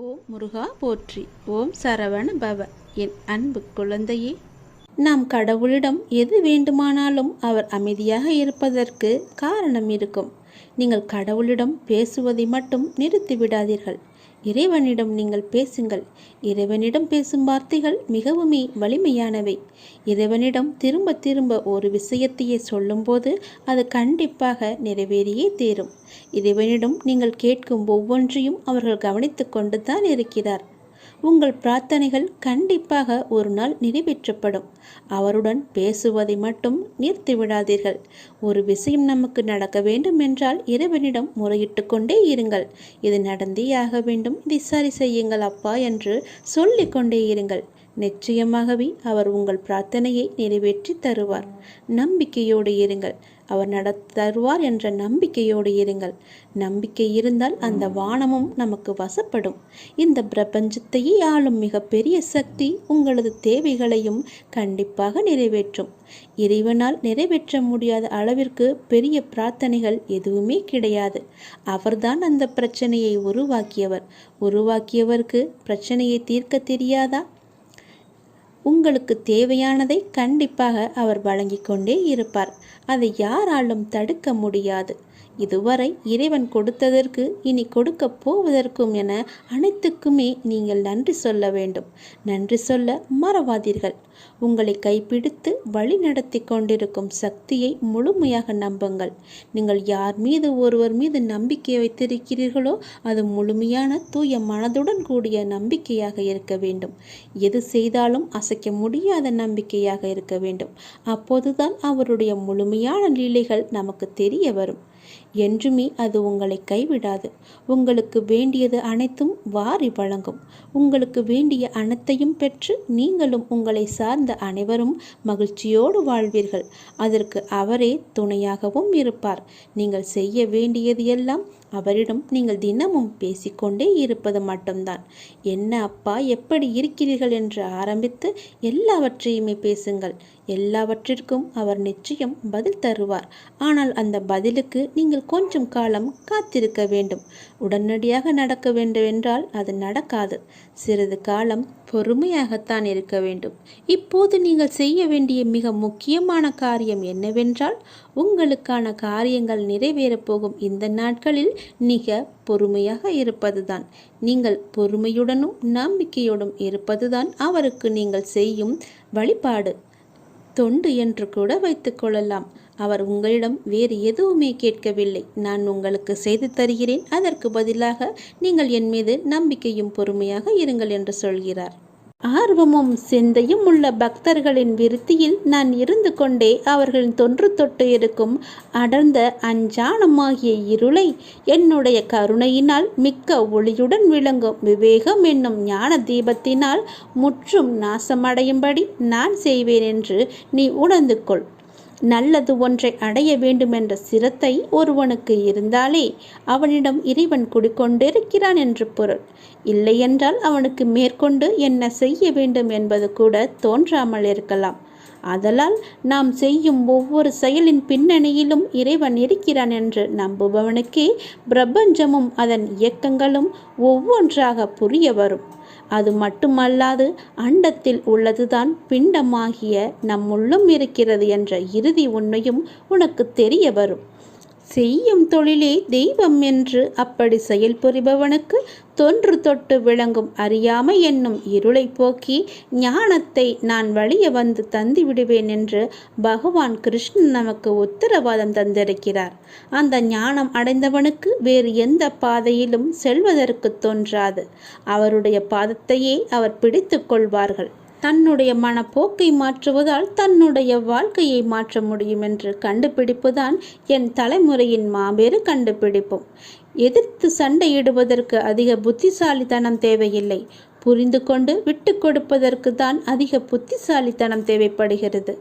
ஓம் முருகா போற்றி. ஓம் சரவண பவ. என் அன்பு குழந்தையே, நாம் கடவுளிடம் எது வேண்டுமானாலும் அவர் அமைதியாக இருப்பதற்கு காரணம் இருக்கும். நீங்கள் கடவுளிடம் பேசுவதை மட்டும் நிறுத்திவிடாதீர்கள். இறைவனிடம் நீங்கள் பேசுங்கள். இறைவனிடம் பேசும் வார்த்தைகள் மிகவுமே வலிமையானவை. இறைவனிடம் திரும்ப திரும்ப ஒரு விஷயத்தையே சொல்லும்போது அது கண்டிப்பாக நிறைவேறியே தீரும். இறைவனிடம் நீங்கள் கேட்கும் ஒவ்வொன்றையும் அவர்கள் கவனித்து கொண்டு தான் இருக்கிறார். உங்கள் பிரார்த்தனைகள் கண்டிப்பாக ஒரு நாள் நிறைவேற்றப்படும். அவருடன் பேசுவதை மட்டும் நிறுத்திவிடாதீர்கள். ஒரு விஷயம் நமக்கு நடக்க வேண்டும் என்றால் இறைவனிடம் முறையிட்டு கொண்டே இருங்கள். இது நடந்தே ஆக வேண்டும், இதை சரி செய்யுங்கள் அப்பா என்று சொல்லிக் கொண்டே இருங்கள். நிச்சயமாகவே அவர் உங்கள் பிரார்த்தனையை நிறைவேற்றி தருவார். நம்பிக்கையோடு இருங்கள். அவர் தருவார் என்ற நம்பிக்கையோடு இருங்கள். நம்பிக்கை இருந்தால் அந்த வானமும் நமக்கு வசப்படும். இந்த பிரபஞ்சத்தையே ஆளும் மிகப்பெரிய சக்தி உங்களது தேவைகளையும் கண்டிப்பாக நிறைவேற்றும். இறைவனால் நிறைவேற்ற முடியாத அளவிற்கு பெரிய பிரார்த்தனைகள் எதுவுமே கிடையாது. அவர்தான் அந்த பிரச்சனையை உருவாக்கியவருக்கு பிரச்சனையை தீர்க்க தெரியாதா? உங்களுக்கு தேவையானதை கண்டிப்பாக அவர் வழங்கி கொண்டே இருப்பார். அதை யாராலும் தடுக்க முடியாது. இதுவரை இறைவன் கொடுத்ததற்கு இனி கொடுக்க போவதற்கும் என அனைத்துக்குமே நீங்கள் நன்றி சொல்ல வேண்டும். நன்றி சொல்ல மறவாதீர்கள். உங்களை கைப்பிடித்து வழி நடத்தி கொண்டிருக்கும் சக்தியை முழுமையாக நம்புங்கள். நீங்கள் யார் மீது ஒருவர் மீது நம்பிக்கை வைத்திருக்கிறீர்களோ அது முழுமையான தூய மனதுடன் கூடிய நம்பிக்கையாக இருக்க வேண்டும். எது செய்தாலும் அசைக்க முடியாத நம்பிக்கையாக இருக்க வேண்டும். அப்போதுதான் அவருடைய முழுமையான லீலைகள் நமக்கு தெரிய வரும். என்றுமே அது உங்களை கைவிடாது. உங்களுக்கு வேண்டியது அனைத்தும் வாரி வழங்கும். உங்களுக்கு வேண்டிய அனைத்தையும் பெற்று நீங்களும் உங்களை சார்ந்த அனைவரும் மகிழ்ச்சியோடு வாழ்வீர்கள். அதற்கு அவரே துணையாகவும் இருப்பார். நீங்கள் செய்ய வேண்டியது எல்லாம் அவரிடம் நீங்கள் தினமும் பேசிக்கொண்டே இருப்பது மட்டும்தான். என்ன அப்பா, எப்படி இருக்கிறீர்கள் என்று ஆரம்பித்து எல்லாவற்றையுமே பேசுங்கள். எல்லாவற்றிற்கும் அவர் நிச்சயம் பதில் தருவார். ஆனால் அந்த பதிலுக்கு நீங்கள் கொஞ்சம் காலம் காத்திருக்க வேண்டும். உடனடியாக நடக்க வேண்டும் என்றால் அது நடக்காது. சிறிது காலம் பொறுமையாகத்தான் இருக்க வேண்டும். இப்போது நீங்கள் செய்ய வேண்டிய மிக முக்கியமான காரியம் என்னவென்றால், உங்களுக்கான காரியங்கள் நிறைவேறப் போகும் இந்த நாட்களில் மிக பொறுமையாக இருப்பதுதான். நீங்கள் பொறுமையுடனும் நம்பிக்கையோடும் இருப்பதுதான் அவருக்கு நீங்கள் செய்யும் வழிபாடு, தொண்டு என்று கூட வைத்துக் கொள்ளலாம். அவர் உங்களிடம் வேறு எதுவுமே கேட்கவில்லை. நான் உங்களுக்கு செய்து தருகிறேன், அதற்கு பதிலாக நீங்கள் என் மீது நம்பிக்கையும் பொறுமையாக இருங்கள் என்று சொல்கிறார். ஆர்வமும் சிந்தையும் உள்ள பக்தர்களின் விருத்தியில் நான் இருந்து கொண்டே அவர்களின் தொன்று தொட்டு இருக்கும் அடர்ந்த அஞ்ஞானமாகிய இருளை என்னுடைய கருணையினால் மிக்க ஒளியுடன் விளங்கும் விவேகம் என்னும் ஞான தீபத்தினால் முற்றும் நாசமடையும்படி நான் செய்வேன் என்று நீ உணர்ந்து கொள். நல்லது ஒன்றை அடைய வேண்டுமென்ற சிரத்தை ஒருவனுக்கு இருந்தாலே அவனிடம் இறைவன் குடிக்கொண்டிருக்கிறான் என்று பொருள். இல்லையென்றால் அவனுக்கு மேற்கொண்டு என்ன செய்ய வேண்டும் என்பது கூட தோன்றாமல் இருக்கலாம். ஆதலால் நாம் செய்யும் ஒவ்வொரு செயலின் பின்னணியிலும் இறைவன் இருக்கிறான் என்று நம்புபவனுக்கே பிரபஞ்சமும் அதன் இயக்கங்களும் ஒவ்வொன்றாக புரிய வரும். அது மட்டுமல்லாது அண்டத்தில் உள்ளதுதான் பிண்டமாகிய நம்முள்ளும் இருக்கிறது என்ற இறுதி உண்மையும் உனக்கு தெரிய வரும். செய்யும் தொழிலே தெய்வம் என்று அப்படி செயல்புரிபவனுக்கு தொன்று தொட்டு விளங்கும் அறியாமை என்னும் இருளை போக்கி ஞானத்தை நான் வழிய வந்து தந்து விடுவேன் என்று பகவான் கிருஷ்ணன் நமக்கு உத்தரவாதம் தந்திருக்கிறார். அந்த ஞானம் அடைந்தவனுக்கு வேறு எந்த பாதையிலும் செல்வதற்கு தோன்றாது. அவருடைய பாதத்தையே அவர் பிடித்து கொள்வார்கள். தன்னுடைய மனப்போக்கை மாற்றுவதால் தன்னுடைய வாழ்க்கையை மாற்ற முடியும் என்று கண்டுபிடிப்புதான் என் தலைமுறையின் மாபெரு கண்டுபிடிப்பும். எதிர்த்து சண்டையிடுவதற்கு அதிக புத்திசாலித்தனம் தேவையில்லை. புரிந்து கொண்டு விட்டு கொடுப்பதற்கு தான் அதிக புத்திசாலித்தனம் தேவைப்படுகிறது.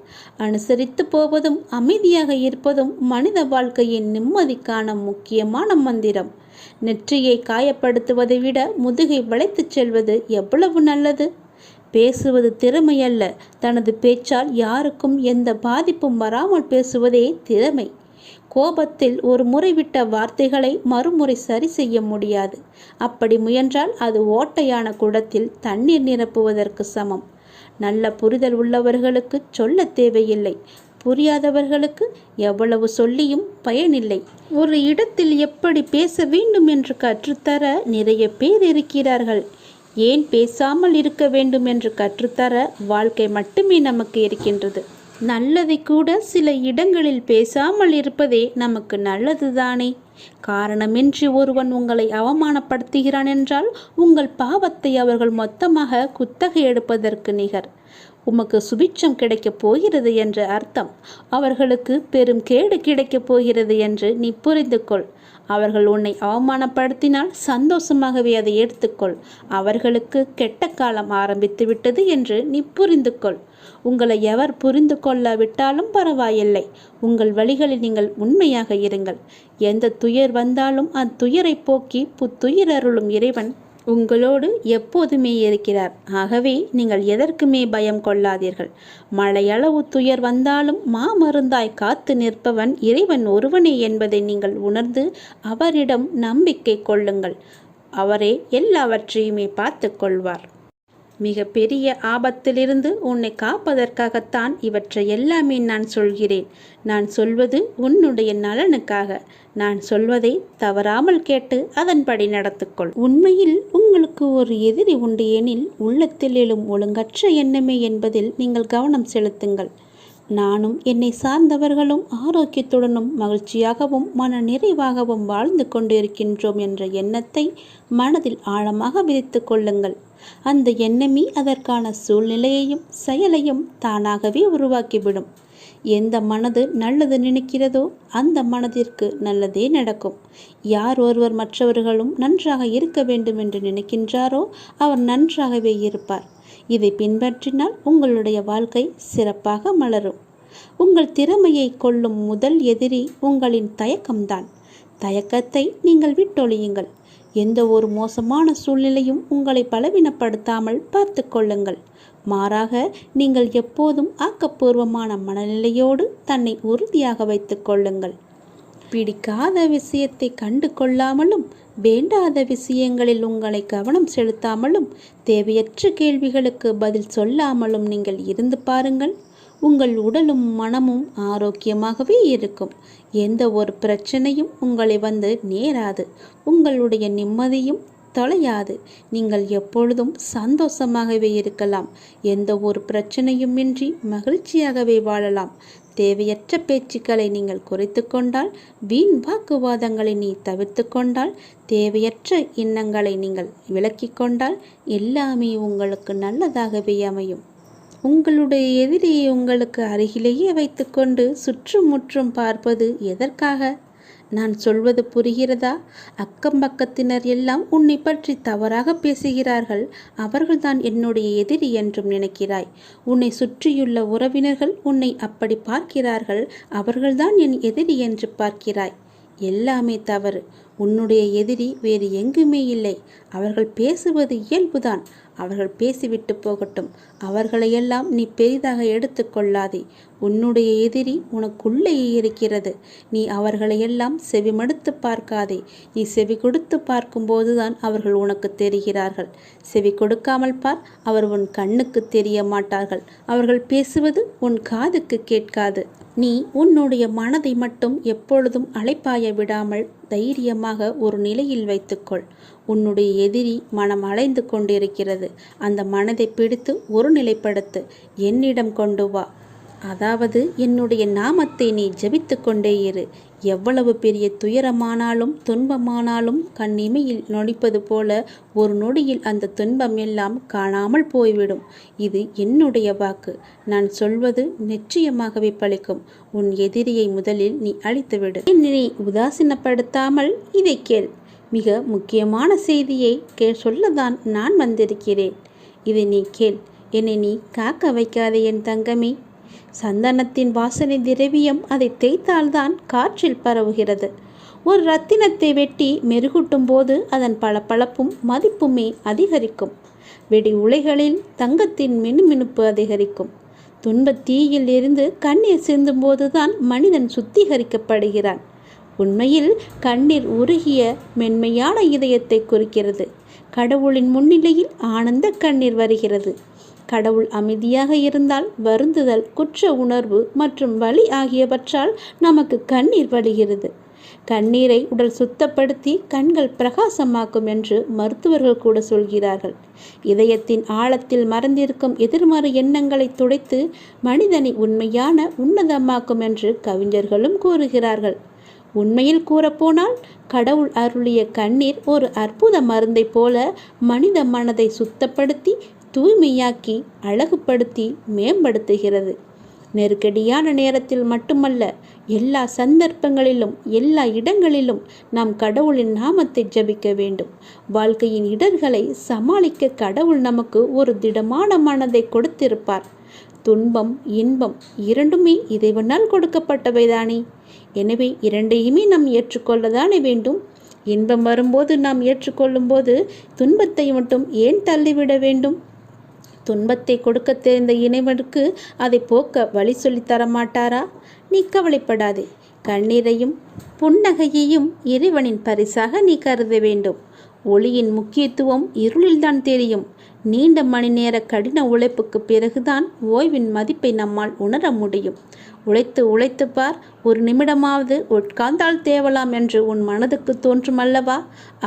அனுசரித்து போவதும் அமைதியாக இருப்பதும் மனித வாழ்க்கையின் நிம்மதிக்கான முக்கியமான மந்திரம். நெற்றியை காயப்படுத்துவதை விட முதுகை வளைத்துச் செல்வது எவ்வளவு நல்லது. பேசுவது திறமையல்ல, தனது பேச்சால் யாருக்கும் எந்த பாதிப்பும் வராமல் பேசுவதே திறமை. கோபத்தில் ஒரு முறை விட்ட வார்த்தைகளை மறுமுறை சரி செய்ய முடியாது. அப்படி முயன்றால் அது ஓட்டையான குடத்தில் தண்ணீர் நிரப்புவதற்கு சமம். நல்ல புரிதல் உள்ளவர்களுக்கு சொல்ல தேவையில்லை. புரியாதவர்களுக்கு எவ்வளவு சொல்லியும் பயனில்லை. ஒரு இடத்தில் எப்படி பேச வேண்டும் என்று கற்றுத்தர நிறைய பேர் இருக்கிறார்கள். ஏன் பேசாமல் இருக்க வேண்டும் என்று கற்றுத்தர வாழ்க்கை மட்டுமே நமக்கு இருக்கின்றது. நல்லதை கூட சில இடங்களில் பேசாமல் இருப்பதே நமக்கு நல்லதுதானே. காரணமின்றி ஒருவன் உங்களை அவமானப்படுத்துகிறான் என்றால் உங்கள் பாவத்தை அவர்கள் மொத்தமாக குத்தகை எடுப்பதற்கு நிகர். உமக்கு சுபிட்சம் கிடைக்கப் போகிறது என்ற அர்த்தம். அவர்களுக்கு பெரும் கேடு கிடைக்கப் போகிறது என்று நீ புரிந்து கொள். அவர்கள் உன்னை அவமானப்படுத்தினால் சந்தோஷமாகவே அதை எடுத்துக்கொள். அவர்களுக்கு கெட்ட காலம் ஆரம்பித்து விட்டது என்று நீ புரிந்து கொள். உங்களை எவர் புரிந்து கொள்ளாவிட்டாலும் பரவாயில்லை. உங்கள் வழிகளில் நீங்கள் உண்மையாக இருங்கள். எந்த துயர் வந்தாலும் அத்துயரை போக்கி புத்துயிர் அருளும் இறைவன் உங்களோடு எப்போதுமே இருக்கிறார். ஆகவே நீங்கள் எதற்குமே பயம் கொள்ளாதீர்கள். மழையளவு துயர் வந்தாலும் மாமருந்தாய் காத்து நிற்பவன் இறைவன் ஒருவனே என்பதை நீங்கள் உணர்ந்து அவரிடம் நம்பிக்கை கொள்ளுங்கள். அவரே எல்லாவற்றையுமே பார்த்து கொள்வார். மிக பெரிய ஆபத்திலிருந்து உன்னை காப்பதற்காகத்தான் இவற்றை எல்லாமே நான் சொல்கிறேன். நான் சொல்வது உன்னுடைய நலனுக்காக. நான் சொல்வதை தவறாமல் கேட்டு அதன்படி நடத்துக்கொள். உண்மையில் உங்களுக்கு ஒரு எதிரி உண்டு எனில் உள்ளத்தில் எழும் ஒழுங்கற்ற எண்ணமே என்பதில் நீங்கள் கவனம் செலுத்துங்கள். நானும் என்னை சார்ந்தவர்களும் ஆரோக்கியத்துடனும் மகிழ்ச்சியாகவும் மன நிறைவாகவும் வாழ்ந்து கொண்டிருக்கின்றோம் என்ற எண்ணத்தை மனதில் ஆழமாக விதித்து கொள்ளுங்கள். அந்த எண்ணமே அதற்கான சூழ்நிலையையும் செயலையும் தானாகவே உருவாக்கிவிடும். எந்த மனது நல்லது நினைக்கிறதோ அந்த மனதிற்கு நல்லதே நடக்கும். யார் ஒருவர் மற்றவர்களும் நன்றாக இருக்க வேண்டும் என்று நினைக்கின்றாரோ அவர் நன்றாகவே இருப்பார். இதை பின்பற்றினால் உங்களுடைய வாழ்க்கை சிறப்பாக மலரும். உங்கள் திறமையை கொள்ளும் முதல் எதிரி உங்களின் தயக்கம்தான். தயக்கத்தை நீங்கள் விட்டொழியுங்கள். எந்த ஒரு மோசமான சூழ்நிலையும் உங்களை பலவீனப்படுத்தாமல் பார்த்து கொள்ளுங்கள். மாறாக நீங்கள் எப்போதும் ஆக்கப்பூர்வமான மனநிலையோடு தன்னை உறுதியாக வைத்து கொள்ளுங்கள். பிடிக்காத விஷயத்தை கண்டு கொள்ளாமலும் வேண்டாத விஷயங்களில் உங்களை கவனம் செலுத்தாமலும் தேவையற்ற கேள்விகளுக்கு பதில் சொல்லாமலும் நீங்கள் இருந்து பாருங்கள். உங்கள் உடலும் மனமும் ஆரோக்கியமாகவே இருக்கும். எந்த ஒரு பிரச்சனையும் உங்களை வந்து நேராது. உங்களுடைய நிம்மதியும் தொலையாது. நீங்கள் எப்பொழுதும் சந்தோஷமாகவே இருக்கலாம். எந்த ஒரு பிரச்சனையுமின்றி மகிழ்ச்சியாகவே வாழலாம். தேவையற்ற பேச்சுக்களை நீங்கள் குறைத்து கொண்டால், வீண் வாக்குவாதங்களை நீ தவிர்த்து கொண்டால், தேவையற்ற எண்ணங்களை நீங்கள் விலக்கி கொண்டால் எல்லாமே உங்களுக்கு நல்லதாகவே அமையும். உங்களுடைய எதிரியை உங்களுக்கு அருகிலேயே வைத்துக்கொண்டு சுற்றுமுற்றும் பார்ப்பது எதற்காக? நான் சொல்வது புரிகிறதா? அக்கம் பக்கத்தினர் எல்லாம் உன்னை பற்றி தவறாக பேசுகிறார்கள். அவர்கள்தான் என்னுடைய எதிரி என்றும் நினைக்கிறாய். உன்னை சுற்றியுள்ள உறவினர்கள் உன்னை அப்படி பார்க்கிறார்கள். அவர்கள்தான் என் எதிரி என்று பார்க்கிறாய். எல்லாமே தவறு. உன்னுடைய எதிரி வேறு எங்குமே இல்லை. அவர்கள் பேசுவது இயல்புதான். அவர்கள் பேசிவிட்டு போகட்டும். அவர்களையெல்லாம் நீ பெரிதாக எடுத்து கொள்ளாதே. உன்னுடைய எதிரி உனக்குள்ளேயே இருக்கிறது. நீ அவர்களையெல்லாம் செவிமடுத்து பார்க்காதே. நீ செவி கொடுத்து பார்க்கும்போதுதான் அவர்கள் உனக்கு தெரிகிறார்கள். செவி கொடுக்காமல் பார், அவர் உன் கண்ணுக்கு தெரிய மாட்டார்கள். அவர்கள் பேசுவது உன் காதுக்கு கேட்காது. நீ உன்னுடைய மனதை மட்டும் எப்பொழுதும் அலைப்பாய விடாமல் தைரியமாக ஒரு நிலையில் வைத்துக்கொள். உன்னுடைய எதிரி மனம் அலைந்து கொண்டிருக்கிறது. அந்த மனதை பிடித்து ஒரு நிலைப்படுத்து. என்னிடம் கொண்டு வா. அதாவது என்னுடைய நாமத்தை நீ ஜபித்து கொண்டே இரு. எவ்வளவு பெரிய துயரமானாலும் துன்பமானாலும் கண்ணிமையில் நொடிப்பது போல ஒரு நொடியில் அந்த துன்பம் எல்லாம் காணாமல் போய்விடும். இது என்னுடைய வாக்கு. நான் சொல்வது நிச்சயமாகவே பலிக்கும். உன் எதிரியை முதலில் நீ அழித்துவிடு. என்னை உதாசீனப்படுத்தாமல் இதை கேள். மிக முக்கியமான செய்தியை சொல்லதான் நான் வந்திருக்கிறேன். இதை நீ கேள். என்னை நீ காக்க வைக்காதே என் தங்கமே. சந்தனத்தின் வாசனை திரவியம் அதை தேய்த்தால்தான் காற்றில் பரவுகிறது. ஒரு ரத்தினத்தை வெட்டி மெருகூட்டும் போது அதன் பளபளப்பும் மதிப்புமே அதிகரிக்கும். வெடி உலைகளில் தங்கத்தின் மினுமினுப்பு அதிகரிக்கும். துன்பத் தீயில் இருந்து கண்ணீர் சிந்தும் போதுதான் மனிதன் சுத்திகரிக்கப்படுகிறான். உண்மையில் கண்ணீர் உருகிய மென்மையான இதயத்தை குறிக்கிறது. கடவுளின் முன்னிலையில் ஆனந்த கண்ணீர் வருகிறது. கடவுள் அமைதியாக இருந்தால் வருந்துதல், குற்ற உணர்வு மற்றும் வலி ஆகியவற்றால் நமக்கு கண்ணீர் வழிகிறது. கண்ணீரை உடல் சுத்தப்படுத்தி கண்கள் பிரகாசமாக்கும் என்று மருத்துவர்கள் கூட சொல்கிறார்கள். இதயத்தின் ஆழத்தில் மறைந்திருக்கும் எதிர்மறை எண்ணங்களை துடைத்து மனிதனை உண்மையான உன்னதமாக்கும் என்று கவிஞர்களும் கூறுகிறார்கள். உண்மையில் கூறப்போனால் கடவுள் அருளிய கண்ணீர் ஒரு அற்புத மருந்தை போல மனித மனதை சுத்தப்படுத்தி தூய்மையாக்கி அழகுபடுத்தி மேம்படுத்துகிறது. நெருக்கடியான நேரத்தில் மட்டுமல்ல, எல்லா சந்தர்ப்பங்களிலும் எல்லா இடங்களிலும் நாம் கடவுளின் நாமத்தை ஜபிக்க வேண்டும். வாழ்க்கையின் இடர்களை சமாளிக்க கடவுள் நமக்கு ஒரு திடமான மனதை கொடுத்திருப்பார். துன்பம் இன்பம் இரண்டுமே இறைவனால் கொடுக்கப்பட்டவைதானே. எனவே இரண்டையுமே நாம் ஏற்றுக்கொள்ளதானே வேண்டும். இன்பம் வரும்போது நாம் ஏற்றுக்கொள்ளும் போது துன்பத்தை மட்டும் ஏன் தள்ளிவிட வேண்டும்? துன்பத்தை கொடுக்க தெரிந்த இறைவனுக்கு அதை போக்க வழி சொல்லி தரமாட்டாரா? நீ கவலைப்படாதே. கண்ணீரையும் புன்னகையையும் இறைவனின் பரிசாக நீ கருத வேண்டும். ஒளியின் முக்கியத்துவம் இருளில்தான் தெரியும். நீண்ட மணி நேர கடின உழைப்புக்கு பிறகுதான் ஓய்வின் மதிப்பை நம்மால் உணர முடியும். உழைத்து உழைத்து பார், ஒரு நிமிடமாவது உட்கார்ந்தால் தேவலாம் என்று உன் மனதுக்கு தோன்றும் அல்லவா?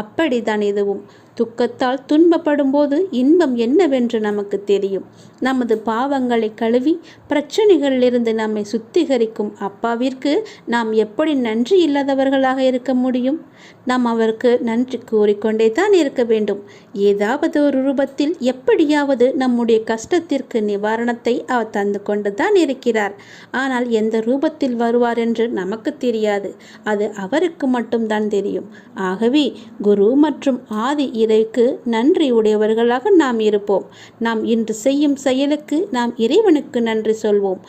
அப்படித்தான் இதுவும். துக்கத்தால் துன்பப்படும் போது இன்பம் என்னவென்று நமக்கு தெரியும். நமது பாவங்களை கழுவி பிரச்சனைகளிலிருந்து நம்மை சுத்திகரிக்கும் அப்பாவிற்கு நாம் எப்படி நன்றி இல்லாதவர்களாக இருக்க முடியும்? நாம் அவருக்கு நன்றி கூறிக்கொண்டே தான் இருக்க வேண்டும். ஏதாவது ஒரு ரூபத்தில் எப்படியாவது நம்முடைய கஷ்டத்திற்கு நிவாரணத்தை அவர் தந்து கொண்டு தான் இருக்கிறார். ஆனால் எந்த ரூபத்தில் வருவார் என்று நமக்கு தெரியாது. அது அவருக்கு மட்டும்தான் தெரியும். ஆகவே குரு மற்றும் ஆதி இறைக்கு நன்றி உடையவர்களாக நாம் இருப்போம். நாம் இன்று செய்யும் செயலுக்கு நாம் இறைவனுக்கு நன்றி சொல்வோம்.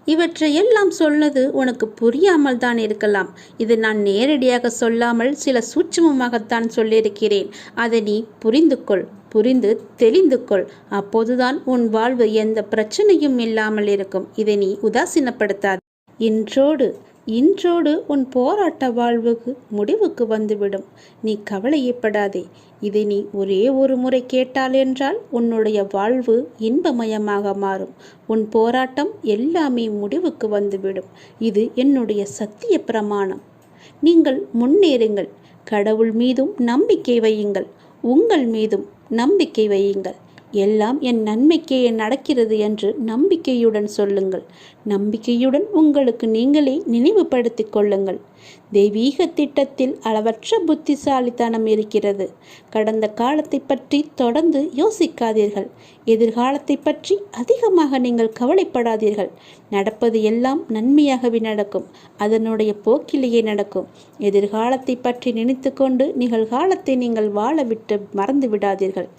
இவற்றையெல்லாம் சொன்னது உனக்கு புரியாமல் தான் இருக்கலாம். இது நான் நேரடியாக சொல்லாமல் சில சூட்சமமாகத்தான் சொல்லியிருக்கிறேன். அதை நீ புரிந்து தெளிந்து கொள். அப்போதுதான் உன் வாழ்வு எந்த பிரச்சனையும் இல்லாமல் இருக்கும். இதை நீ உதாசீனப்படுத்தாது. இன்றோடு உன் போராட்ட வாழ்வுக்கு முடிவுக்கு வந்துவிடும். நீ கவலையப்படாதே. இதை நீ ஒரே ஒரு முறை கேட்டால் என்றால் உன்னுடைய வாழ்வு இன்பமயமாக மாறும். உன் போராட்டம் எல்லாமே முடிவுக்கு வந்துவிடும். இது என்னுடைய சத்திய பிரமாணம். நீங்கள் முன்னேறுங்கள். கடவுள் மீதும் நம்பிக்கை வையுங்கள். உங்கள் மீதும் நம்பிக்கை வையுங்கள். எல்லாம் என் நன்மைக்கே நடக்கிறது என்று நம்பிக்கையுடன் சொல்லுங்கள். நம்பிக்கையுடன் உங்களுக்கு நீங்களே நினைவுபடுத்திக் கொள்ளுங்கள். தெய்வீக திட்டத்தில் அளவற்ற புத்திசாலித்தனம் இருக்கிறது. கடந்த காலத்தை பற்றி தொடர்ந்து யோசிக்காதீர்கள். எதிர்காலத்தை பற்றி அதிகமாக நீங்கள் கவலைப்படாதீர்கள். நடப்பது எல்லாம் நன்மையாகவே நடக்கும். அதனுடைய போக்கிலேயே நடக்கும். எதிர்காலத்தை பற்றி நினைத்து கொண்டு நிகழ்காலத்தை நீங்கள் வாழ விட்டு மறந்து விடாதீர்கள்.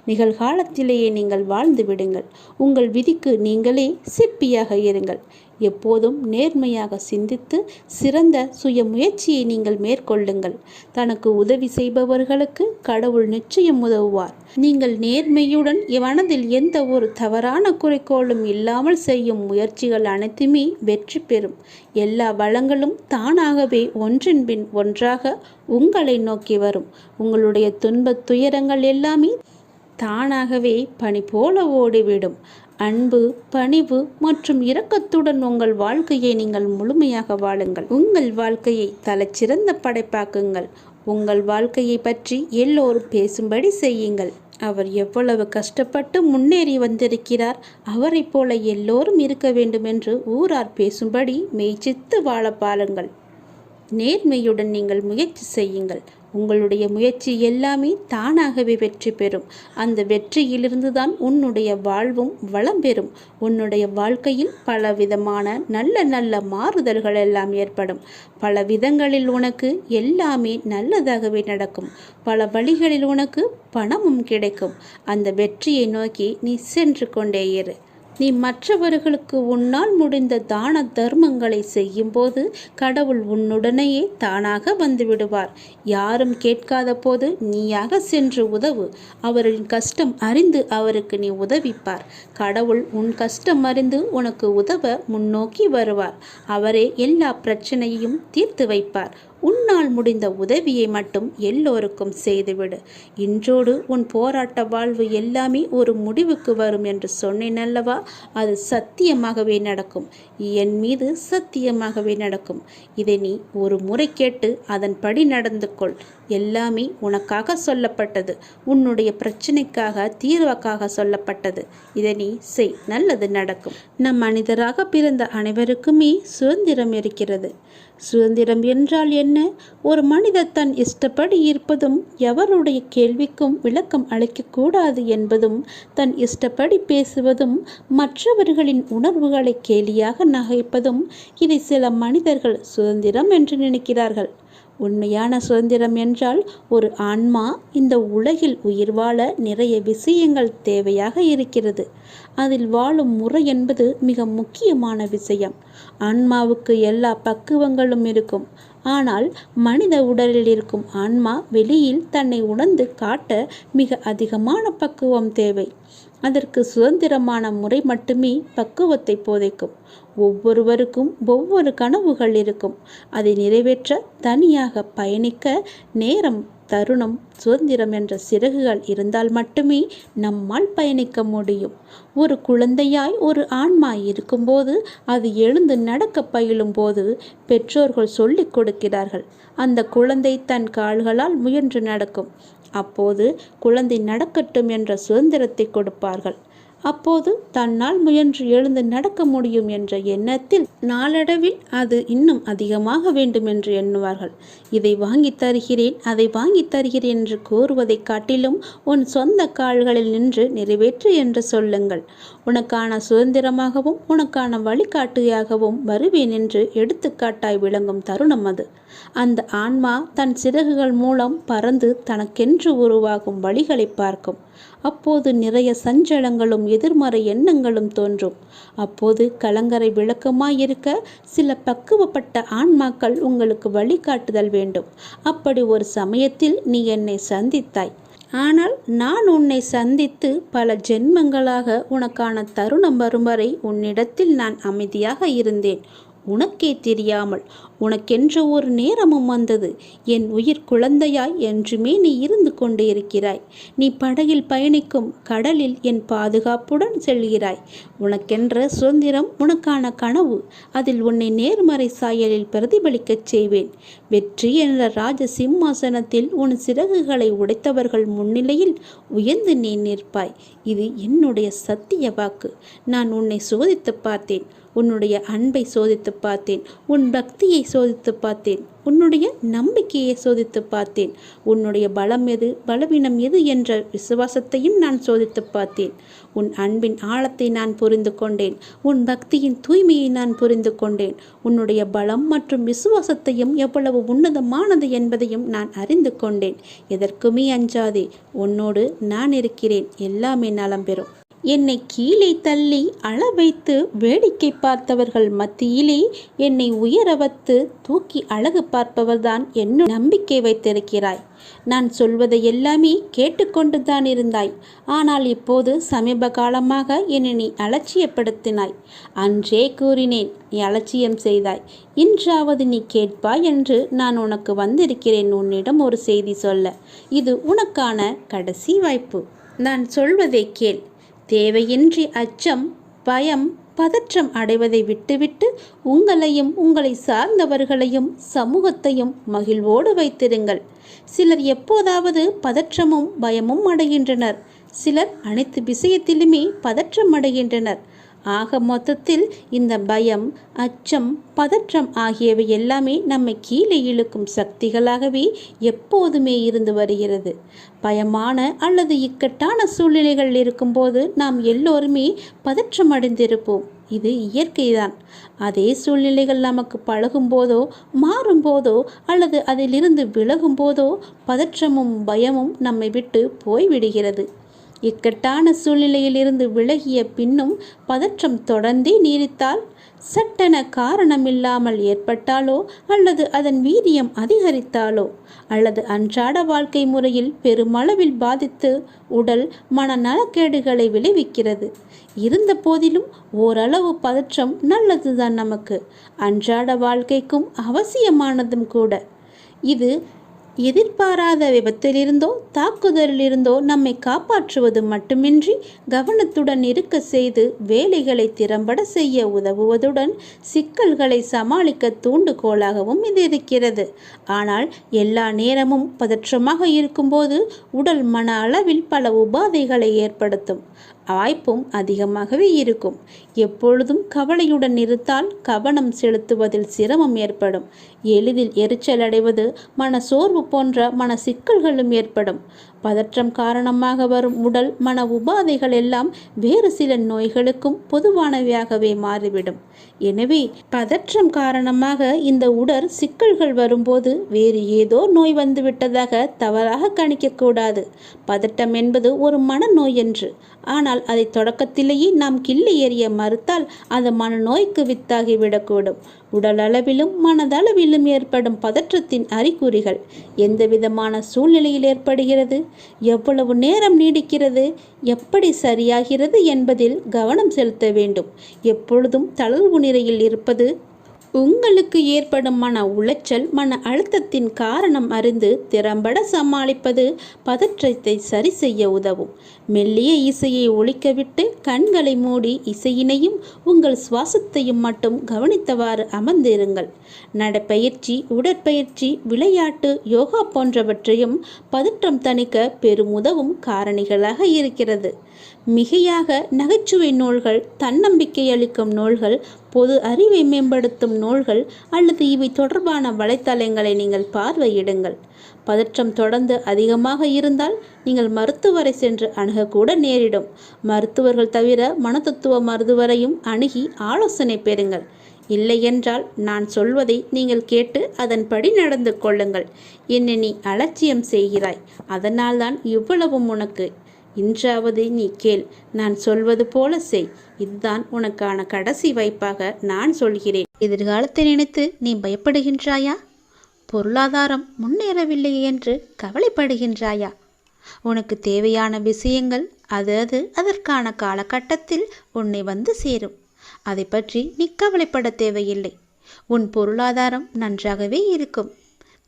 நிகழ்காலத்திலேயே நீங்கள் வாழ்ந்து விடுங்கள். உங்கள் விதிக்கு நீங்களே சிற்பியாக இருங்கள். எப்போதும் நேர்மையாக சிந்தித்து சிறந்த சுய முயற்சியை நீங்கள் மேற்கொள்ளுங்கள். தனக்கு உதவி செய்பவர்களுக்கு கடவுள் நிச்சயம் உதவுவார். நீங்கள் நேர்மையுடன் மனதில் எந்த ஒரு தவறான குறிக்கோளும் இல்லாமல் செய்யும் முயற்சிகள் அனைத்துமே வெற்றி பெறும். எல்லா வளங்களும் தானாகவே ஒன்றின் பின் ஒன்றாக உங்களை நோக்கி வரும். உங்களுடைய துன்பத் துயரங்கள் எல்லாமே தானாகவே பனி போல ஓடிவிடும். அன்பு, பணிவு மற்றும் இரக்கத்துடன் உங்கள் வாழ்க்கையை நீங்கள் முழுமையாக வாழுங்கள். உங்கள் வாழ்க்கையை தலைச்சிறந்த படைப்பாக்குங்கள். உங்கள் வாழ்க்கையை பற்றி எல்லோரும் பேசும்படி செய்யுங்கள். அவர் எவ்வளவு கஷ்டப்பட்டு முன்னேறி வந்திருக்கிறார், அவரை போல எல்லோரும் இருக்க வேண்டும் என்று ஊரார் பேசும்படி மெய்ச்சித்து வாழ பாருங்கள். நேர்மையுடன் நீங்கள் முயற்சி செய்யுங்கள். உங்களுடைய முயற்சி எல்லாமே தானாகவே வெற்றி பெறும். அந்த வெற்றியிலிருந்து தான் உன்னுடைய வாழ்வும் வளம் பெறும். உன்னுடைய வாழ்க்கையில் பலவிதமான நல்ல நல்ல மாறுதல்கள் எல்லாம் ஏற்படும். பல விதங்களில் உனக்கு எல்லாமே நல்லதாகவே நடக்கும். பல வழிகளில் உனக்கு பணமும் கிடைக்கும். அந்த வெற்றியை நோக்கி நீ சென்று கொண்டே இரு. நீ மற்றவர்களுக்கு உன்னால் முடிந்த தான தர்மங்களை செய்யும்போது கடவுள் உன்னுடனேயே தானாக வந்து விடுவார். யாரும் கேட்காத போது நீயாக சென்று உதவு. அவரின் கஷ்டம் அறிந்து அவருக்கு நீ உதவிப்பார். கடவுள் உன் கஷ்டம் அறிந்து உனக்கு உதவ முன்னோக்கி வருவார். அவரே எல்லா பிரச்சனையையும் தீர்த்து வைப்பார். உன்னால் முடிந்த உதவியை மட்டும் எல்லோருக்கும் செய்துவிடு. இன்றோடு உன் போராட்ட வாழ்வு எல்லாமே ஒரு முடிவுக்கு வரும் என்று சொன்னேன் அல்லவா? அது சத்தியமாகவே நடக்கும். என் மீது சத்தியமாகவே நடக்கும். இதை நீ ஒரு முறை கேட்டு அதன்படி நடந்து கொள். எல்லாமே உனக்காக சொல்லப்பட்டது. உன்னுடைய பிரச்சனைக்காக தீர்வுக்காக சொல்லப்பட்டது. இதை நீ செய், நல்லது நடக்கும். நம் மனிதராக பிறந்த அனைவருக்குமே சுதந்திரம் இருக்கிறது. சுதந்திரம் என்றால் என்ன? ஒரு மனிதர் தன் இஷ்டப்படி இருப்பதும், எவருடைய கேள்விக்கும் விளக்கம் அளிக்கக்கூடாது என்பதும், தன் இஷ்டப்படி பேசுவதும், மற்றவர்களின் உணர்வுகளை கேலியாக நகைப்பதும், இதை சில மனிதர்கள் சுதந்திரம் என்று நினைக்கிறார்கள். உண்மையான சுதந்திரம் என்றால், ஒரு ஆன்மா இந்த உலகில் உயிர் வாழ நிறைய விஷயங்கள் தேவையாக இருக்கிறது. அதில் வாழும் முறை என்பது மிக முக்கியமான விஷயம். ஆன்மாவுக்கு எல்லா பக்குவங்களும் இருக்கும். ஆனால் மனித உடலில் இருக்கும் ஆன்மா வெளியில் தன்னை உணர்ந்து காட்ட மிக அதிகமான பக்குவம் தேவை. அதற்கு சுதந்திரமான முறை மட்டுமே பக்குவத்தை போதைக்கும். ஒவ்வொருவருக்கும் ஒவ்வொரு கனவுகள் இருக்கும். அதை நிறைவேற்ற தனியாக பயணிக்க நேரம், தருணம், சுதந்திரம் என்ற சிறகுகள் இருந்தால் மட்டுமே நம்மால் பயணிக்க முடியும். ஒரு குழந்தையாய் ஒரு ஆன்மா இருக்கும்போது, அது எழுந்து நடக்க பயிலும் போது பெற்றோர்கள் சொல்லிக் கொடுக்கிறார்கள். அந்த குழந்தை தன் கால்களால் முயன்று நடக்கும். அப்போது குழந்தை நடக்கட்டும் என்ற சுதந்திரத்தை கொடுப்பார்கள். அப்போது தன்னால் முயன்று எழுந்து நடக்க முடியும் என்ற எண்ணத்தில் நாளடைவில் அது இன்னும் அதிகமாக வேண்டும் என்று எண்ணுவார்கள். இதை வாங்கி தருகிறேன், அதை வாங்கி தருகிறேன் என்று கூறுவதை காட்டிலும் உன் சொந்த கால்களில் நின்று நிறைவேற்று என்று சொல்லுங்கள். உனக்கான சுதந்திரமாகவும் உனக்கான வழிகாட்டியாகவும் வருவேன் என்று எடுத்துக்காட்டாய் விளங்கும் தருணம் அது. அந்த ஆன்மா தன் சிறகுகள் மூலம் பறந்து தனக்கென்று உருவாகும் வழிகளை பார்க்கும். அப்போது நிறைய சஞ்சலங்களும் எதிர்மறை எண்ணங்களும் தோன்றும். அப்போது கலங்கரை விளக்கமாயிருக்க சில பக்குவப்பட்ட ஆன்மாக்கள் உங்களுக்கு வழிகாட்டுதல் வேண்டும். அப்படி ஒரு சமயத்தில் நீ என்னை சந்தித்தாய். ஆனால் நான் உன்னை சந்தித்து பல ஜென்மங்களாக உனக்கான தருணம் வரும் வரை உன்னிடத்தில் நான் அமைதியாக இருந்தேன். உனக்கே தெரியாமல் உனக்கென்ற ஒரு நேரமும் வந்தது. என் உயிர் குழந்தையாய் என்றுமே நீ இருந்து கொண்டே இருக்கிறாய். நீ படகில் பயணிக்கும் கடலில் என் பாதுகாப்புடன் செல்கிறாய். உனக்கென்ற சுதந்திரம், உனக்கான கனவு. அதில் உன்னை நேர்மறை சாயலில் பிரதிபலிக்கச் செய்வேன். வெற்றி என்ற ராஜ சிம்மாசனத்தில் உன் சிறகுகளை உடைத்தவர்கள் முன்னிலையில் உயர்ந்து நீ நிற்பாய். இது என்னுடைய சத்திய வாக்கு. நான் உன்னை சோதித்து பார்த்தேன். உன்னுடைய அன்பை சோதித்து பார்த்தேன். உன் பக்தியை சோதித்து பார்த்தேன். உன்னுடைய நம்பிக்கையை சோதித்து பார்த்தேன். உன்னுடைய பலம் எது, பலவீனம் எது என்ற விசுவாசத்தையும் நான் சோதித்து பார்த்தேன். உன் அன்பின் ஆழத்தை நான் புரிந்து கொண்டேன். உன் பக்தியின் தூய்மையை நான் புரிந்து கொண்டேன். உன்னுடைய பலம் மற்றும் விசுவாசத்தையும் எவ்வளவு உன்னதமானது என்பதையும் நான் அறிந்து கொண்டேன். எதற்குமே அஞ்சாதே, உன்னோடு நான் இருக்கிறேன். எல்லாமே நலம் பெறும். என்னை கீழே தள்ளி அள வைத்து வேடிக்கை பார்த்தவர்கள் மத்தியிலே என்னை உயர வைத்து தூக்கி அழகு பார்ப்பவர்தான் என்ன நம்பிக்கை வைத்திருக்கிறாய். நான் சொல்வதை எல்லாமே கேட்டுக்கொண்டுதான் இருந்தாய். ஆனால் இப்போது சமீப காலமாக என்னை நீ அலட்சியப்படுத்தினாய். அன்றே கூறினேன், நீ அலட்சியம் செய்தாய். இன்றாவது நீ கேட்பாய் என்று நான் உனக்கு வந்திருக்கிறேன் உன்னிடம் ஒரு செய்தி சொல்ல. இது உனக்கான கடைசி வாய்ப்பு. நான் சொல்வதை கேள். தேவையின்றி அச்சம், பயம், பதற்றம் அடைவதை விட்டுவிட்டு உங்களையும் உங்களை சார்ந்தவர்களையும் சமூகத்தையும் மகிழ்வோடு வைத்திருங்கள். சிலர் எப்போதாவது பதற்றமும் பயமும் அடைகின்றனர். சிலர் அனைத்து விஷயத்திலுமே பதற்றம் அடைகின்றனர். ஆக மொத்தத்தில் இந்த பயம், அச்சம், பதற்றம் ஆகியவை எல்லாமே நம்மை கீழே இழுக்கும் சக்திகளாகவே எப்போதுமே இருந்து வருகிறது. பயமான அல்லது இக்கட்டான சூழ்நிலைகள் இருக்கும்போது நாம் எல்லோருமே பதற்றம் அடைந்திருப்போம். இது இயற்கைதான். அதே சூழ்நிலைகள் நமக்கு பழகும் போதோ, மாறும்போதோ, அல்லது அதிலிருந்து விலகும் போதோ பதற்றமும் பயமும் நம்மை விட்டு போய்விடுகிறது. இக்கட்டான சூழ்நிலையிலிருந்து விலகிய பின்னும் பதற்றம் தொடர்ந்தே நீடித்தால், சட்டென காரணமில்லாமல் ஏற்பட்டாலோ அல்லது அதன் வீரியம் அதிகரித்தாலோ அல்லது அன்றாட வாழ்க்கை முறையில் பெருமளவில் பாதித்து உடல் மன நலக்கேடுகளை விளைவிக்கிறது. இருந்த போதிலும் ஓரளவு பதற்றம் நல்லதுதான். நமக்கு அன்றாட வாழ்க்கைக்கும் அவசியமானதும் கூட. இது எதிர்பாராத விபத்திலிருந்தோ தாக்குதலிலிருந்தோ நம்மை காப்பாற்றுவது மட்டுமின்றி கவனத்துடன் இருக்க செய்து வேலைகளை திறம்பட செய்ய உதவுவதுடன் சிக்கல்களை சமாளிக்க தூண்டுகோலாகவும் இது இருக்கிறது. ஆனால் எல்லா நேரமும் பதற்றமாக இருக்கும்போது உடல் மன அளவில் பல உபாதைகளை ஏற்படுத்தும் வாய்ப்பும் அதிகமாகவே இருக்கும். எப்பொழுதும் கவலையுடன் இருந்தால் கவனம் செலுத்துவதில் சிரமம் ஏற்படும். எளிதில் எரிச்சல் அடைவது, மன சோர்வு போன்ற மன சிக்கல்களும் ஏற்படும். பதற்றம் காரணமாக வரும் உடல் மன உபாதைகள் எல்லாம் வேறு சில நோய்களுக்கும் பொதுவானவையாகவே மாறிவிடும். எனவே பதற்றம் காரணமாக இந்த உடல் சிக்கல்கள் வரும்போது வேறு ஏதோ நோய் வந்துவிட்டதாக தவறாக கணிக்கக்கூடாது. பதட்டம் என்பது ஒரு மனநோய் என்று. ஆனால் அதை தொடக்கத்திலேயே நாம் கிள்ளி எறிய மறுத்தால் அது மனநோய்க்கு வித்தாகிவிடக்கூடும். உடல் அளவிலும் மனதளவிலும் ஏற்படும் பதற்றத்தின் அறிகுறிகள் எந்த விதமான சூழ்நிலையில் ஏற்படுகிறது, எவ்வளவு நேரம் நீடிக்கிறது, எப்படி சரியாகிறது என்பதில் கவனம் செலுத்த வேண்டும். எப்பொழுதும் தளர்வு நிலையில் இருப்பது, உங்களுக்கு ஏற்படும் மன உளைச்சல், மன அழுத்தத்தின் காரணம் அறிந்து திறம்பட சமாளிப்பது பதற்றத்தை சரி செய்ய உதவும். மெல்லிய இசையை ஒலிக்கவிட்டு கண்களை மூடி இசையினையும் உங்கள் சுவாசத்தையும் மட்டும் கவனித்தவாறு அமர்ந்திருங்கள். நடைப்பயிற்சி, உடற்பயிற்சி, விளையாட்டு, யோகா போன்றவற்றையும் பதற்றம் தணிக்க பெருமுதவும் காரணிகளாக இருக்கிறது. மிகையாக நகைச்சுவை நூல்கள், தன்னம்பிக்கை அளிக்கும் நூல்கள், பொது அறிவை மேம்படுத்தும் நூல்கள் அல்லது இவை தொடர்பான வலைத்தளங்களை நீங்கள் பார்வையிடுங்கள். பதற்றம் தொடர்ந்து அதிகமாக இருந்தால் நீங்கள் மருத்துவரை சென்று அணுகக்கூட நேரிடும். மருத்துவர்கள் தவிர மனதத்துவ மருத்துவரையும் அணுகி ஆலோசனை பெறுங்கள். இல்லையென்றால் நான் சொல்வதை நீங்கள் கேட்டு அதன்படி நடந்து கொள்ளுங்கள். என்னை நீ அலட்சியம் செய்கிறாய், அதனால்தான் இவ்வளவும் உனக்கு. இன்றாவது நீ கேள், நான் சொல்வது போல செய். இதுதான் உனக்கான கடைசி வாய்ப்பாக நான் சொல்கிறேன். எதிர்காலத்தை நினைத்து நீ பயப்படுகின்றாயா? பொருளாதாரம் முன்னேறவில்லை என்று கவலைப்படுகின்றாயா? உனக்கு தேவையான விஷயங்கள் அது அதற்கான காலகட்டத்தில் உன்னை வந்து சேரும். அதை பற்றி நீ கவலைப்பட தேவையில்லை. உன் பொருளாதாரம் நன்றாகவே இருக்கும்.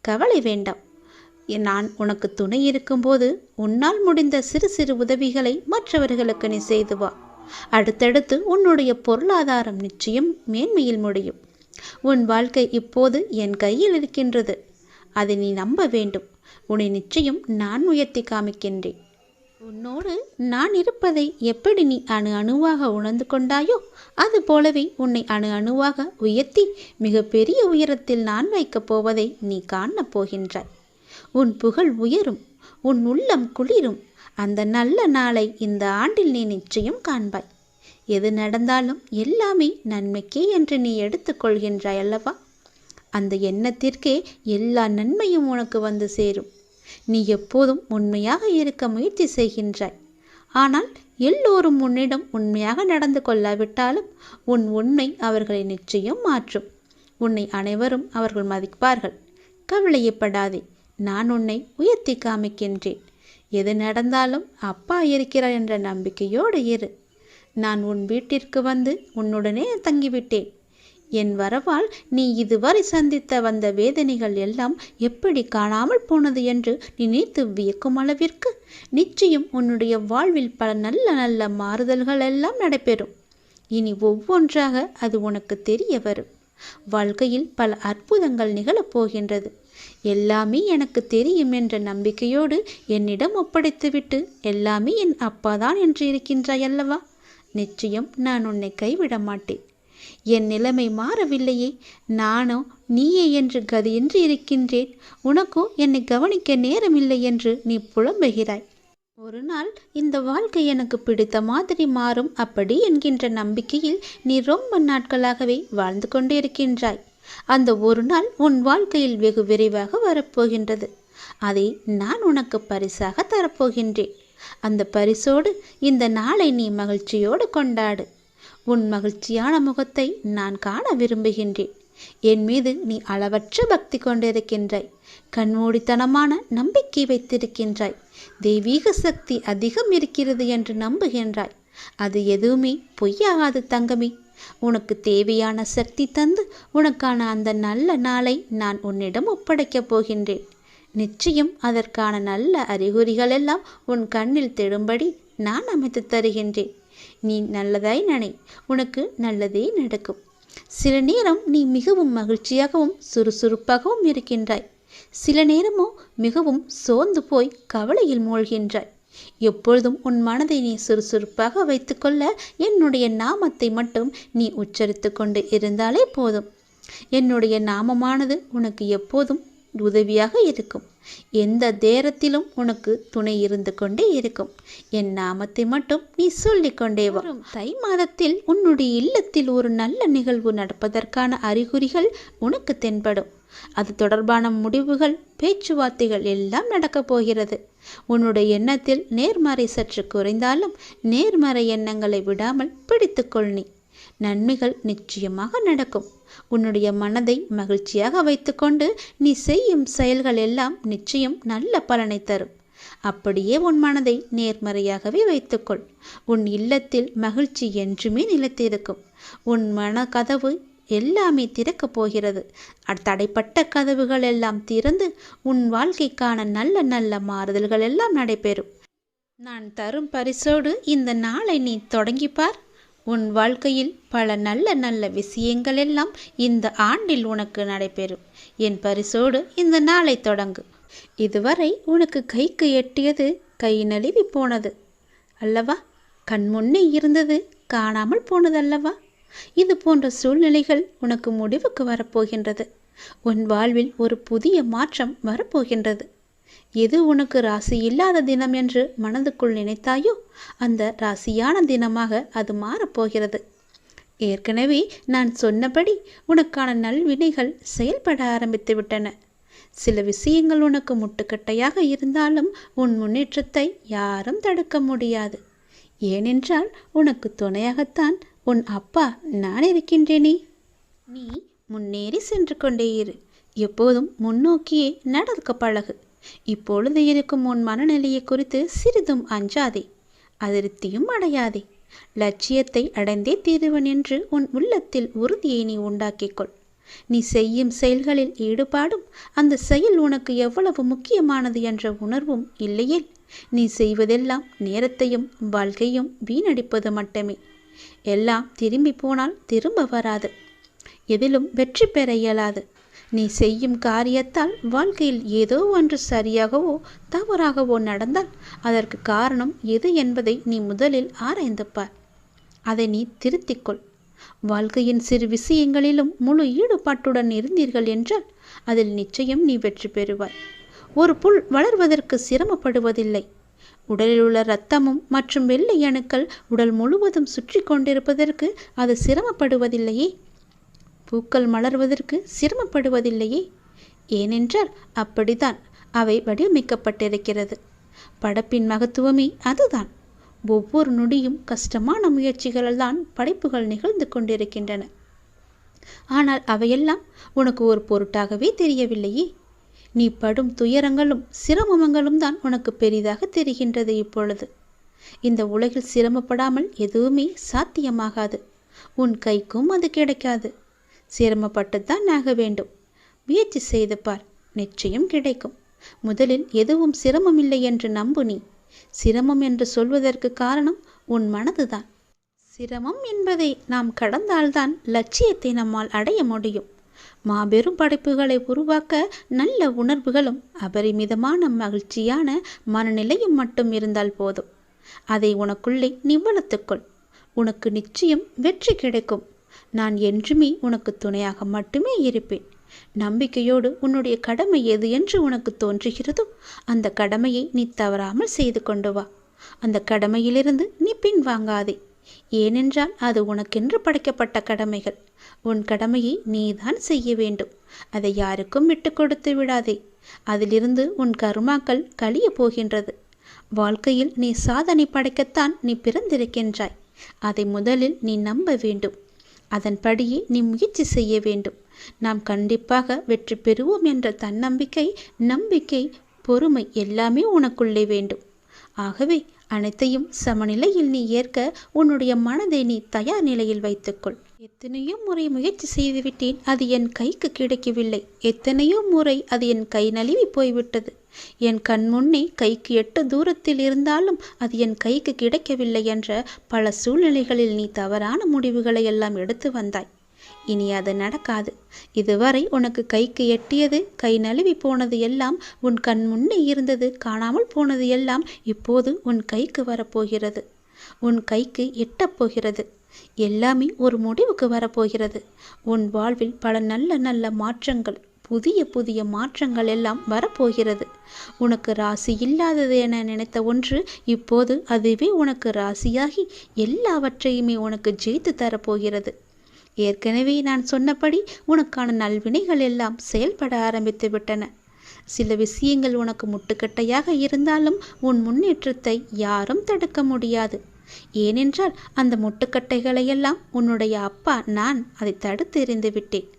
கவலை வேண்டாம். நான் உனக்கு துணை இருக்கும்போது உன்னால் முடிந்த சிறு சிறு உதவிகளை மற்றவர்களுக்கு நீ செய்து வா. அடுத்தடுத்து உன்னுடைய பொருளாதாரம் நிச்சயம் மேன்மையில் முடியும். உன் வாழ்க்கை இப்போது என் கையில் இருக்கின்றது. அதை நீ நம்ப வேண்டும். உன்னை நிச்சயம் நான் உயர்த்தி காமிக்கின்றேன். உன்னோடு நான் இருப்பதை எப்படி நீ அணு அணுவாக உணர்ந்து கொண்டாயோ அது போலவே உன்னை அணு அணுவாக உயர்த்தி மிக பெரிய உயரத்தில் நான் வைக்கப் போவதை நீ காணப் போகின்றாய். உன் புகழ் உயரும், உன் உள்ளம் குளிரும். அந்த நல்ல நாளை இந்த ஆண்டில் நீ நிச்சயம் காண்பாய். எது நடந்தாலும் எல்லாமே நன்மைக்கே என்று நீ எடுத்துக்கொள்கின்றாய் அல்லவா? அந்த எண்ணத்திற்கே எல்லா நன்மையும் உனக்கு வந்து சேரும். நீ எப்போதும் உண்மையாக இருக்க முயற்சி செய்கின்றாய். ஆனால் எல்லோரும் உன்னிடம் உண்மையாக நடந்து கொள்ளாவிட்டாலும் உன் உண்மை அவர்களை நிச்சயம் மாற்றும். உன்னை அனைவரும் அவர்கள் மதிப்பார்கள். கவலையப்படாதே. நான் உன்னை உயர்த்தி காமிக்கின்றேன். எது நடந்தாலும் அப்பா இருக்கிறார் என்ற நம்பிக்கையோடு இரு. நான் உன் வீட்டிற்கு வந்து உன்னுடனே தங்கிவிட்டேன். என் வரவால் நீ இதுவரை சந்தித்த வந்த வேதனைகள் எல்லாம் எப்படி காணாமல் போனது என்று நினைத்து வியக்கும் அளவிற்கு நிச்சயம் உன்னுடைய வாழ்வில் பல நல்ல நல்ல மாறுதல்கள் எல்லாம் நடைபெறும். இனி ஒவ்வொன்றாக அது உனக்கு தெரிய வரும். வாழ்க்கையில் பல அற்புதங்கள் நிகழப்போகின்றது. எல்லாமே எனக்கு தெரியும் என்ற நம்பிக்கையோடு என்னிடம் ஒப்படைத்துவிட்டு எல்லாமே என் அப்பாதான் என்று இருக்கின்றாய் அல்லவா? நிச்சயம் நான் உன்னை கைவிட மாட்டேன். என் நிலைமை மாறவில்லையே, நானோ நீயே என்று கதியின்றி இருக்கின்றேன். உனக்கோ என்னை கவனிக்க நேரமில்லை என்று நீ புலம்புகிறாய். ஒரு நாள் இந்த வாழ்க்கை எனக்கு பிடித்த மாதிரி மாறும் அப்படி என்கின்ற நம்பிக்கையில் நீ ரொம்ப நாட்களாகவே வாழ்ந்து கொண்டிருக்கின்றாய். அந்த ஒரு நாள் உன் வாழ்க்கையில் வெகு விரைவாக வரப்போகின்றது. அதை நான் உனக்கு பரிசாக தரப்போகின்றேன். அந்த பரிசோடு இந்த நாளை நீ மகிழ்ச்சியோடு கொண்டாடு. உன் மகிழ்ச்சியான முகத்தை நான் காண விரும்புகின்றேன். என் மீது நீ அளவற்ற பக்தி கொண்டிருக்கின்றாய். கண்மூடித்தனமான நம்பிக்கை வைத்திருக்கின்றாய். தெய்வீக சக்தி அதிகம் இருக்கிறது என்று நம்புகின்றாய். அது எதுவுமே பொய்யாகாது தங்கமே. உனக்கு தேவையான சக்தி தந்து உனக்கான அந்த நல்ல நாளை நான் உன்னிடம் ஒப்படைக்கப் போகின்றேன். நிச்சயம் அதற்கான நல்ல அறிகுறிகள் எல்லாம் உன் கண்ணில் தெழும்படி நான் அமைத்து தருகின்றேன். நீ நல்லதாய் நினை, உனக்கு நல்லதே நடக்கும். சில நேரம் நீ மிகவும் மகிழ்ச்சியாகவும் சுறுசுறுப்பாகவும் இருக்கின்றாய். சில நேரமோ மிகவும் சோர்ந்து போய் கவலையில் மூழ்கின்றாய். எப்பொழுதும் உன் மனதை நீ சுறுசுறுப்பாக வைத்துக்கொள்ள என்னுடைய நாமத்தை மட்டும் நீ உச்சரித்து கொண்டு இருந்தாலே போதும். என்னுடைய நாமமானது உனக்கு எப்போதும் உதவியாக இருக்கும். எந்த நேரத்திலும் உனக்கு துணை இருந்து கொண்டே இருக்கும். என் நாமத்தை மட்டும் நீ சொல்லிக்கொண்டே வா. தை மாதத்தில் உன்னுடைய இல்லத்தில் ஒரு நல்ல நிகழ்வு நடப்பதற்கான அறிகுறிகள் உனக்கு தென்படும். அது தொடர்பான முடிவுகள், பேச்சுவார்த்தைகள் எல்லாம் நடக்கப் போகிறது. உன்னுடைய எண்ணத்தில் நேர்மறை சற்று குறைந்தாலும் நேர்மறை எண்ணங்களை விடாமல் பிடித்துக்கொள். நீ நன்மைகள் நிச்சயமாக நடக்கும். உன்னுடைய மனதை மகிழ்ச்சியாக வைத்துக்கொண்டு நீ செய்யும் செயல்கள் எல்லாம் நிச்சயம் நல்ல பலனை தரும். அப்படியே உன் மனதை நேர்மறையாகவே வைத்துக்கொள். உன் இல்லத்தில் மகிழ்ச்சி என்றுமே நிலைத்திருக்கும். உன் மன கதவு எல்லாமே திறக்கப் போகிறது. தடைப்பட்ட கதவுகள் எல்லாம் திறந்து உன் வாழ்க்கைக்கான நல்ல நல்ல மாறுதல்கள் எல்லாம் நடைபெறும். நான் தரும் பரிசோடு இந்த நாளை நீ தொடங்கிப்பார். உன் வாழ்க்கையில் பல நல்ல நல்ல விஷயங்கள் எல்லாம் இந்த ஆண்டில் உனக்கு நடைபெறும். என் பரிசோடு இந்த நாளை தொடங்கு. இதுவரை உனக்கு கைக்கு எட்டியது கை நழுவி போனது அல்லவா? கண்முன்னே இருந்தது காணாமல் போனதல்லவா? இது போன்ற சூழ்நிலைகள் உனக்கு முடிவுக்கு வரப்போகின்றது. உன் வாழ்வில் ஒரு புதிய மாற்றம் வரப்போகின்றது. எது உனக்கு ராசி இல்லாத தினம் என்று மனதுக்குள் நினைத்தாயோ அந்த ராசியான தினமாக அது மாறப்போகிறது. ஏற்கனவே நான் சொன்னபடி உனக்கான நல்வினைகள் செயல்பட ஆரம்பித்து விட்டன. சில விஷயங்கள் உனக்கு முட்டுக்கட்டையாக இருந்தாலும் உன் முன்னேற்றத்தை யாரும் தடுக்க முடியாது. ஏனென்றால் உனக்கு துணையாகத்தான் உன் அப்பா நான் இருக்கின்றேனே. நீ முன்னேறி சென்று கொண்டே இரு. எப்போதும் முன்னோக்கியே நடக்க பழகு. இப்பொழுது இருக்கும் உன் மனநிலையை குறித்து சிறிதும் அஞ்சாதே, அதிருப்தியும் அடையாதே. லட்சியத்தை அடைந்தே தீருவன் என்று உன் உள்ளத்தில் உறுதியை நீ உண்டாக்கிக்கொள். நீ செய்யும் செயல்களில் ஈடுபாடும் அந்த செயல் உனக்கு எவ்வளவு முக்கியமானது என்ற உணர்வும் இல்லையேல் நீ செய்வதெல்லாம் நேரத்தையும் வாழ்க்கையும் வீணடிப்பது மட்டுமே. எல்லாம் திரும்பி போனால் திரும்ப வராது. எதிலும் வெற்றி பெற இயலாது. நீ செய்யும் காரியத்தால் வாழ்க்கையில் ஏதோ ஒன்று சரியாகவோ தவறாகவோ நடந்தால் அதற்கு காரணம் எது என்பதை நீ முதலில் ஆராய்ந்து பார். அதை நீ திருத்திக்கொள். வாழ்க்கையின் சிறு விஷயங்களிலும் முழு ஈடுபாட்டுடன் இருந்தீர்கள் என்றால் அதில் நிச்சயம் நீ வெற்றி பெறுவாய். ஒரு புல் வளர்வதற்கு சிரமப்படுவதில்லை. உடலில் உள்ள இரத்தமும் மற்றும் வெள்ளை அணுக்கள் உடல் முழுவதும் சுற்றி கொண்டிருப்பதற்கு அது சிரமப்படுவதில்லையே. பூக்கள் மலர்வதற்கு சிரமப்படுவதில்லையே. ஏனென்றால் அப்படித்தான் அவை வடிவமைக்கப்பட்டிருக்கிறது. படைப்பின் மகத்துவமே அதுதான். ஒவ்வொரு நொடியும் கஷ்டமான முயற்சிகளால் தான் படைப்புகள் நிகழ்ந்து கொண்டிருக்கின்றன. ஆனால் அவையெல்லாம் உனக்கு ஒரு பொருட்டாகவே தெரியவில்லையே. நீ படும் துயரங்களும் சிரமங்களும் தான் உனக்கு பெரிதாக தெரிகின்றது. இப்பொழுது இந்த உலகில் சிரமப்படாமல் எதுவுமே சாத்தியமாகாது. உன் கைக்கும் அது கிடைக்காது. சிரமப்பட்டுத்தான் ஆக வேண்டும். முயற்சி செய்து பார், நிச்சயம் கிடைக்கும். முதலில் எதுவும் சிரமமில்லை என்று நம்பு. நீ சிரமம் என்று சொல்வதற்கு காரணம் உன் மனதுதான். சிரமம் என்பதை நாம் கடந்தால்தான் லட்சியத்தை நம்மால் அடைய முடியும். மாபெரும் படைப்புகளை உருவாக்க நல்ல உணர்வுகளும் அபரிமிதமான மகிழ்ச்சியான மனநிலையும் மட்டும் இருந்தால் போதும். அதை உனக்குள்ளே நீ வளர்த்துக்கொள். உனக்கு நிச்சயம் வெற்றி கிடைக்கும். நான் என்றுமே உனக்கு துணையாக மட்டுமே இருப்பேன். நம்பிக்கையோடு உன்னுடைய கடமை எது என்று உனக்கு தோன்றுகிறதோ அந்த கடமையை நீ தவறாமல் செய்து கொண்டு வா. அந்த கடமையிலிருந்து நீ பின்வாங்காதே. ஏனென்றால் அது உனக்கென்று படைக்கப்பட்ட கடமைகள். உன் கடமையை நீதான் செய்ய வேண்டும். அதை யாருக்கும் விட்டு கொடுத்து விடாதே. அதிலிருந்து உன் கர்மாக்கள் கழிய போகின்றது. வாழ்க்கையில் நீ சாதனை படைக்கத்தான் நீ பிறந்திருக்கின்றாய். அதை முதலில் நீ நம்ப வேண்டும். அதன்படியே நீ முயற்சி செய்ய வேண்டும். நாம் கண்டிப்பாக வெற்றி பெறுவோம் என்ற தன்னம்பிக்கை, நம்பிக்கை, பொறுமை எல்லாமே உனக்குள்ளே வேண்டும். ஆகவே அனைத்தையும் சமநிலையில் நீ ஏற்க உன்னுடைய மனதை நீ தயார் நிலையில் வைத்துக்கொள். எத்தனையோ முறை முயற்சி செய்துவிட்டேன், அது என் கைக்கு கிடைக்கவில்லை. எத்தனையோ முறை அது என் கை நழுவி போய்விட்டது. என் கண் முன்னே கைக்கு எட்ட தூரத்தில் இருந்தாலும் அது என் கைக்கு கிடைக்கவில்லை என்ற பல சூழ்நிலைகளில் நீ தவறான முடிவுகளை எல்லாம் எடுத்து வந்தாய். இனி அது நடக்காது. இதுவரை உனக்கு கைக்கு எட்டியது, கை நழுவி போனது எல்லாம், உன் கண் முன்னே இருந்தது, காணாமல் போனது எல்லாம் இப்போது உன் கைக்கு வரப்போகிறது. உன் கைக்கு எட்டப் போகிறது. எல்லாமே ஒரு முடிவுக்கு வரப்போகிறது. உன் வாழ்வில் பல நல்ல நல்ல மாற்றங்கள், புதிய புதிய மாற்றங்கள் எல்லாம் வரப்போகிறது. உனக்கு ராசி இல்லாதது என நினைத்த ஒன்று இப்போது அதுவே உனக்கு ராசியாகி எல்லாவற்றையுமே உனக்கு ஜெயித்து தரப்போகிறது. ஏற்கனவே நான் சொன்னபடி உனக்கான நல்வினைகள் எல்லாம் செயல்பட ஆரம்பித்து விட்டன. சில விஷயங்கள் உனக்கு முட்டுக்கட்டையாக இருந்தாலும் உன் முன்னேற்றத்தை யாரும் தடுக்க முடியாது. ஏனென்றால் அந்த முட்டுக்கட்டைகளையெல்லாம் உன்னுடைய அப்பா நான் அதை தடுத்தெறிந்து விட்டேன்,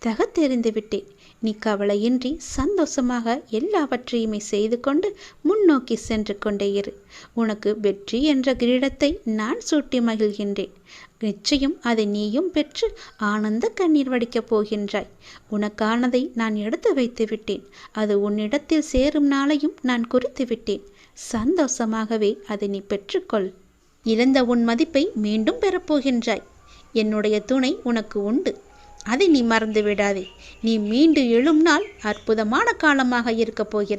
தகத்தெறிந்து விட்டேன். நீ கவலையின்றி சந்தோஷமாக எல்லாவற்றையுமே செய்து கொண்டு முன்னோக்கி சென்று கொண்டே இரு. உனக்கு வெற்றி என்ற கிரீடத்தை நான் சூட்டி மகிழ்கின்றேன். நிச்சயம் அதை நீயும் பெற்று ஆனந்த கண்ணீர் வடிக்கப் போகின்றாய். உனக்கானதை நான் எடுத்து வைத்து விட்டேன். அது உன்னிடத்தில் சேரும் நாளையும் நான் குறித்து விட்டேன். சந்தோஷமாகவே அதை நீ பெற்றுக்கொள். இழந்த உன் மதிப்பை மீண்டும் பெறப்போகின்றாய். என்னுடைய துணை உனக்கு உண்டு. அதை நீ மறந்து விடாதே. நீ மீண்டு எழும் நாள் அற்புதமான காலமாக இருக்கப் போகிறது.